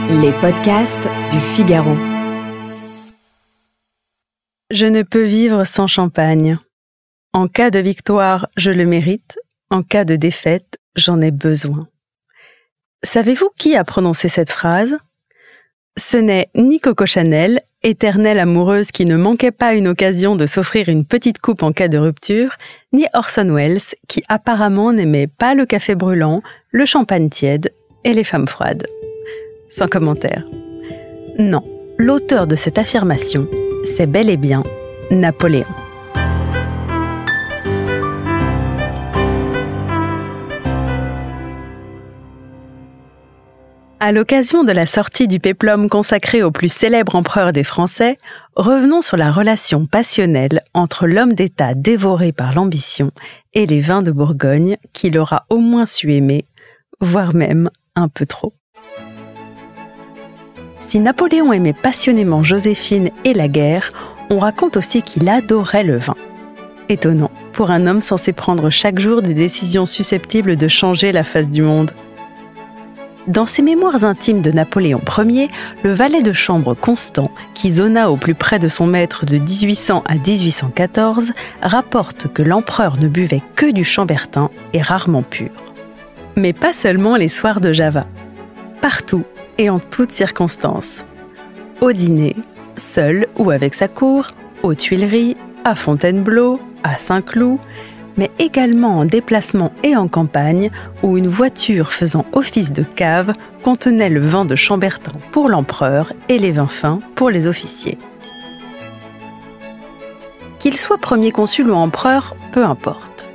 Les podcasts du Figaro. Je ne peux vivre sans champagne. En cas de victoire, je le mérite. En cas de défaite, j'en ai besoin. Savez-vous qui a prononcé cette phrase ? Ce n'est ni Coco Chanel, éternelle amoureuse qui ne manquait pas une occasion de s'offrir une petite coupe en cas de rupture, ni Orson Welles, qui apparemment n'aimait pas le café brûlant, le champagne tiède et les femmes froides. Sans commentaire. Non, l'auteur de cette affirmation, c'est bel et bien Napoléon. À l'occasion de la sortie du péplum consacré au plus célèbre empereur des Français, revenons sur la relation passionnelle entre l'homme d'État dévoré par l'ambition et les vins de Bourgogne qu'il aura au moins su aimer, voire même un peu trop. Si Napoléon aimait passionnément Joséphine et la guerre, on raconte aussi qu'il adorait le vin. Étonnant pour un homme censé prendre chaque jour des décisions susceptibles de changer la face du monde. Dans ses mémoires intimes de Napoléon Ier, le valet de chambre Constant, qui zona au plus près de son maître de 1800 à 1814, rapporte que l'empereur ne buvait que du chambertin et rarement pur. Mais pas seulement les soirs de Java. Partout et en toutes circonstances. Au dîner, seul ou avec sa cour, aux Tuileries, à Fontainebleau, à Saint-Cloud, mais également en déplacement et en campagne, où une voiture faisant office de cave contenait le vin de chambertin pour l'empereur et les vins fins pour les officiers. Qu'il soit premier consul ou empereur, peu importe.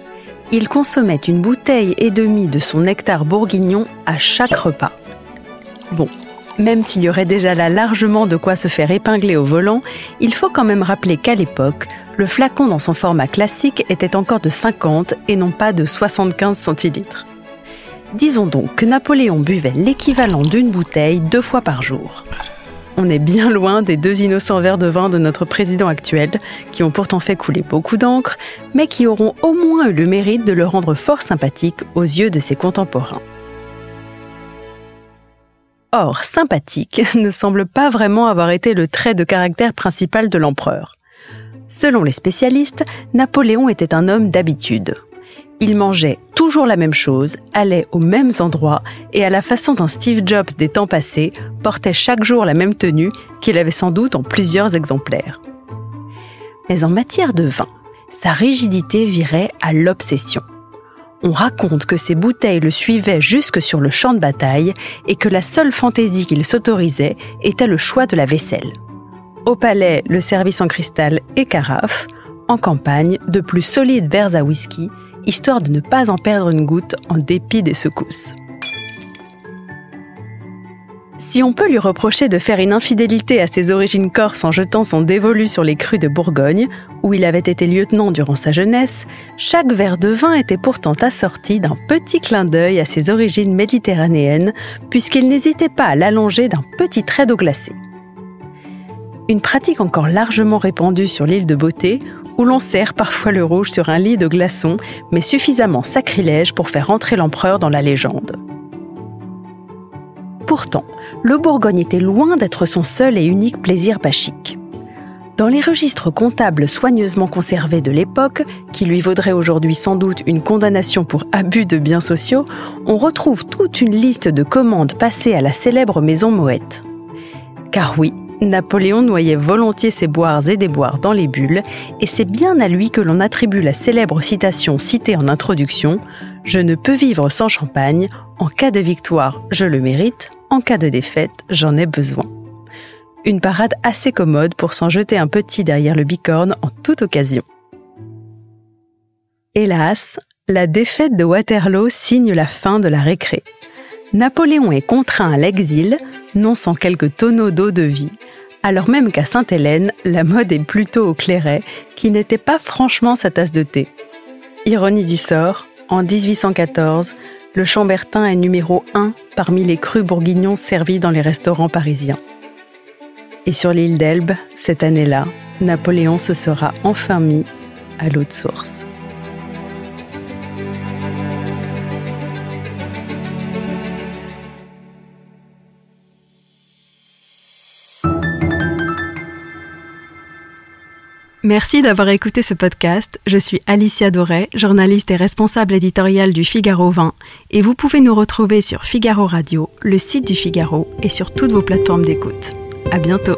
Il consommait une bouteille et demie de son nectar bourguignon à chaque repas. Bon, même s'il y aurait déjà là largement de quoi se faire épingler au volant, il faut quand même rappeler qu'à l'époque, le flacon dans son format classique était encore de 50 et non pas de 75 centilitres. Disons donc que Napoléon buvait l'équivalent d'une bouteille 2 fois par jour. On est bien loin des 2 innocents verres de vin de notre président actuel, qui ont pourtant fait couler beaucoup d'encre, mais qui auront au moins eu le mérite de le rendre fort sympathique aux yeux de ses contemporains. Or, sympathique ne semble pas vraiment avoir été le trait de caractère principal de l'empereur. Selon les spécialistes, Napoléon était un homme d'habitude. Il mangeait toujours la même chose, allait aux mêmes endroits et à la façon d'un Steve Jobs des temps passés, portait chaque jour la même tenue qu'il avait sans doute en plusieurs exemplaires. Mais en matière de vin, sa rigidité virait à l'obsession. On raconte que ses bouteilles le suivaient jusque sur le champ de bataille et que la seule fantaisie qu'il s'autorisait était le choix de la vaisselle. Au palais, le service en cristal et carafe, en campagne, de plus solides verres à whisky, histoire de ne pas en perdre une goutte en dépit des secousses. Si on peut lui reprocher de faire une infidélité à ses origines corses en jetant son dévolu sur les crus de Bourgogne, où il avait été lieutenant durant sa jeunesse, chaque verre de vin était pourtant assorti d'un petit clin d'œil à ses origines méditerranéennes, puisqu'il n'hésitait pas à l'allonger d'un petit trait d'eau glacée. Une pratique encore largement répandue sur l'île de Beauté, où l'on sert parfois le rouge sur un lit de glaçons, mais suffisamment sacrilège pour faire entrer l'empereur dans la légende. Pourtant, le Bourgogne était loin d'être son seul et unique plaisir bachique. Dans les registres comptables soigneusement conservés de l'époque, qui lui vaudraient aujourd'hui sans doute une condamnation pour abus de biens sociaux, on retrouve toute une liste de commandes passées à la célèbre maison Moët. Car oui, Napoléon noyait volontiers ses boires et déboires dans les bulles, et c'est bien à lui que l'on attribue la célèbre citation citée en introduction « Je ne peux vivre sans champagne, en cas de victoire, je le mérite, en cas de défaite, j'en ai besoin ». Une parade assez commode pour s'en jeter un petit derrière le bicorne en toute occasion. Hélas, la défaite de Waterloo signe la fin de la récré. Napoléon est contraint à l'exil, non sans quelques tonneaux d'eau-de-vie, alors même qu'à Sainte-Hélène, la mode est plutôt au clairet, qui n'était pas franchement sa tasse de thé. Ironie du sort, en 1814, le chambertin est numéro 1 parmi les crus bourguignons servis dans les restaurants parisiens. Et sur l'île d'Elbe, cette année-là, Napoléon se sera enfin mis à l'eau de source. Merci d'avoir écouté ce podcast. Je suis Alicia Doré, journaliste et responsable éditoriale du Figaro Vin, et vous pouvez nous retrouver sur Figaro Radio, le site du Figaro et sur toutes vos plateformes d'écoute. À bientôt.